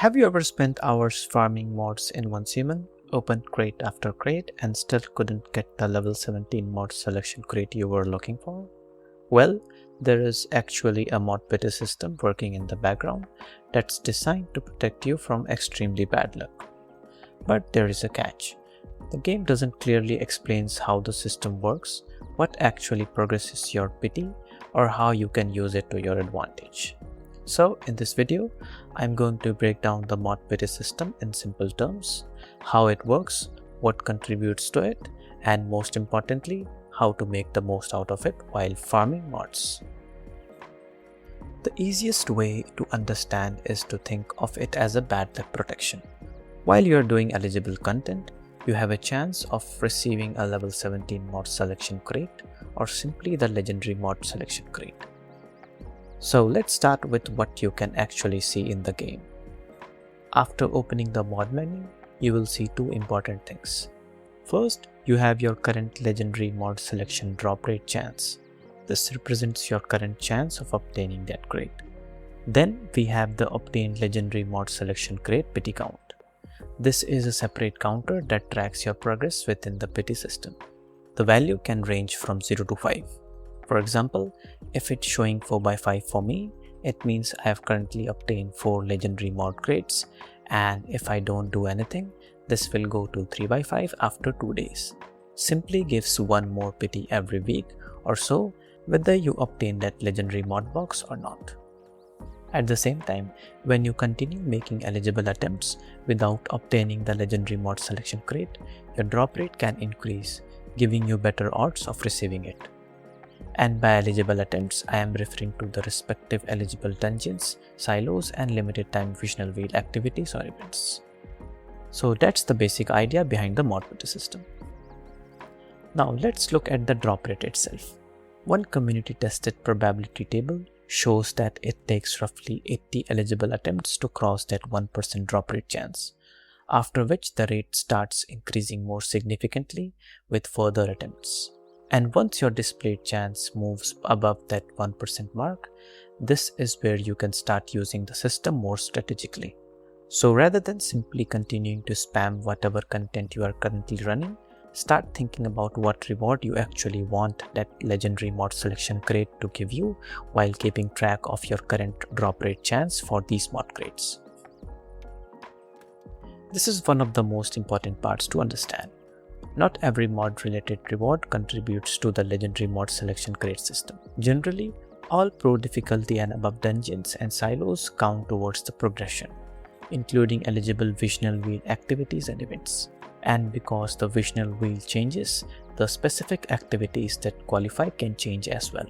Have you ever spent hours farming mods in one human, opened crate after crate, and still couldn't get the level 17 mod selection crate you were looking for? Well, there is actually a mod pity system working in the background that's designed to protect you from extremely bad luck. But there is a catch. The game doesn't clearly explain how the system works, what actually progresses your pity, or how you can use it to your advantage. So in this video, I'm going to break down the mod pity system in simple terms, how it works, what contributes to it, and most importantly, how to make the most out of it while farming mods. The easiest way to understand is to think of it as a bad luck protection. While you are doing eligible content, you have a chance of receiving a level 17 mod selection crate or simply the legendary mod selection crate. So let's start with what you can actually see in the game. After opening the mod menu, you will see two important things. First, you have your current legendary mod selection drop rate chance. This represents your current chance of obtaining that crate. Then we have the obtained legendary mod selection crate pity count. This is a separate counter that tracks your progress within the pity system. The value can range from 0 to 5. For example, if it's showing 4x5 for me, it means I have currently obtained 4 legendary mod crates, and if I don't do anything, this will go to 3x5 after 2 days. Simply gives one more pity every week or so, whether you obtain that legendary mod box or not. At the same time, when you continue making eligible attempts without obtaining the legendary mod selection crate, your drop rate can increase, giving you better odds of receiving it. And by eligible attempts, I am referring to the respective eligible dungeons, silos, and limited time Visional Wheel activities or events. So that's the basic idea behind the mod pity system. Now let's look at the drop rate itself. One community tested probability table shows that it takes roughly 80 eligible attempts to cross that 1% drop rate chance, after which the rate starts increasing more significantly with further attempts. And once your displayed chance moves above that 1% mark, this is where you can start using the system more strategically. So rather than simply continuing to spam whatever content you are currently running, start thinking about what reward you actually want that legendary mod selection crate to give you while keeping track of your current drop rate chance for these mod crates. This is one of the most important parts to understand. Not every mod related reward contributes to the legendary mod selection crate system. Generally, all pro difficulty and above dungeons and silos count towards the progression, including eligible Visional Wheel activities and events. And because the Visional Wheel changes, the specific activities that qualify can change as well.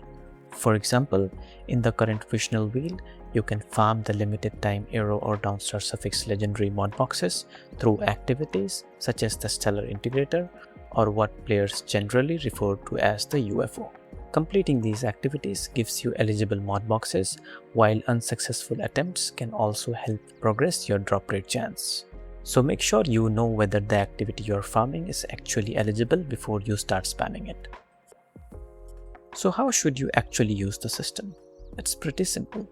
For example, in the current Visional Wheel, you can farm the limited time arrow or downstar suffix legendary mod boxes through activities such as the Stellar Integrator, or what players generally refer to as the UFO. Completing these activities gives you eligible mod boxes, while unsuccessful attempts can also help progress your drop rate chance. So make sure you know whether the activity you're farming is actually eligible before you start spamming it. So how should you actually use the system? It's pretty simple.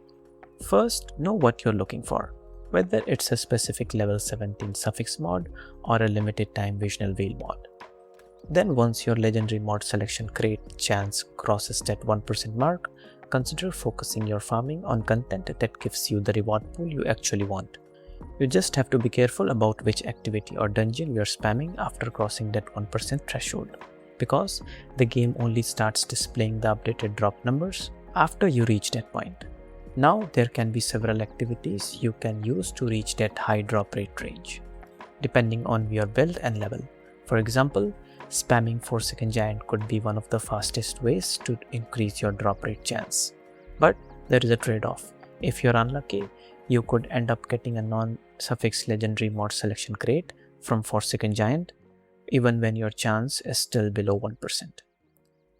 First, know what you're looking for, whether it's a specific level 17 suffix mod or a limited time Visional Wheel mod. Then once your legendary mod selection crate chance crosses that 1% mark, consider focusing your farming on content that gives you the reward pool you actually want. You just have to be careful about which activity or dungeon you are spamming after crossing that 1% threshold, because the game only starts displaying the updated drop numbers after you reach that point. Now there can be several activities you can use to reach that high drop rate range, depending on your build and level. For example, spamming Forsaken Giant could be one of the fastest ways to increase your drop rate chance. But there is a trade-off. If you're unlucky, you could end up getting a non-suffix legendary mod selection crate from Forsaken Giant, even when your chance is still below 1%.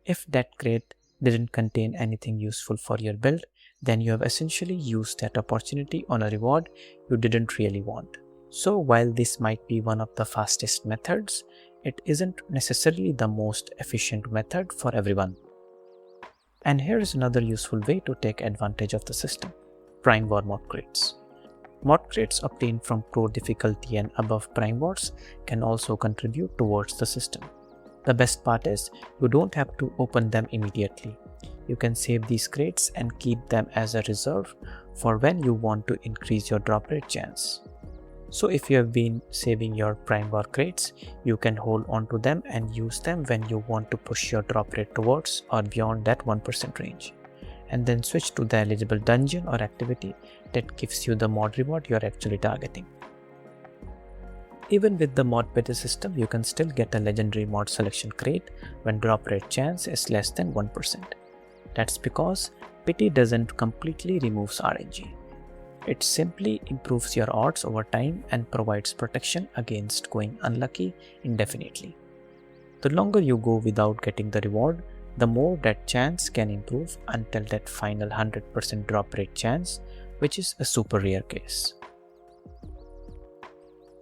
If that crate didn't contain anything useful for your build, then you have essentially used that opportunity on a reward you didn't really want. So while this might be one of the fastest methods, it isn't necessarily the most efficient method for everyone. And here is another useful way to take advantage of the system: Prime War mod crates. Mod crates obtained from Pro difficulty and above prime mods can also contribute towards the system. The best part is you don't have to open them immediately. You can save these crates and keep them as a reserve for when you want to increase your drop rate chance. So if you have been saving your prime war crates, you can hold on to them and use them when you want to push your drop rate towards or beyond that 1% range, and then switch to the eligible dungeon or activity that gives you the mod reward you are actually targeting. Even with the mod pity system, you can still get a legendary mod selection crate when drop rate chance is less than 1%. That's because pity doesn't completely remove RNG. It simply improves your odds over time and provides protection against going unlucky indefinitely. The longer you go without getting the reward, the more that chance can improve until that final 100% drop rate chance, which is a super rare case.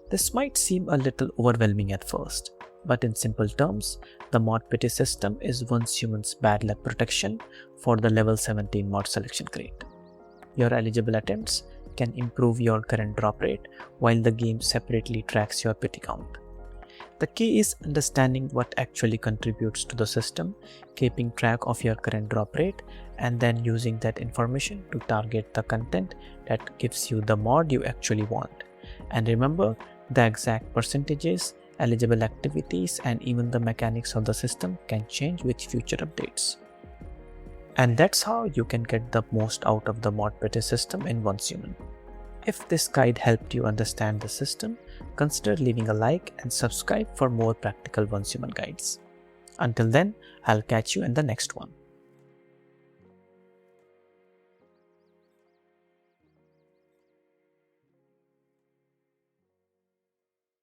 This might seem a little overwhelming at first, but in simple terms, the mod pity system is one human's bad luck protection for the level 17 mod selection crate. Your eligible attempts can improve your current drop rate while the game separately tracks your pity count. The key is understanding what actually contributes to the system, keeping track of your current drop rate, and then using that information to target the content that gives you the mod you actually want. And remember, the exact percentages, eligible activities, and even the mechanics of the system can change with future updates. And that's how you can get the most out of the mod pity system in one human. If this guide helped you understand the system, consider leaving a like and subscribe for more practical one human guides. Until then, I'll catch you in the next one.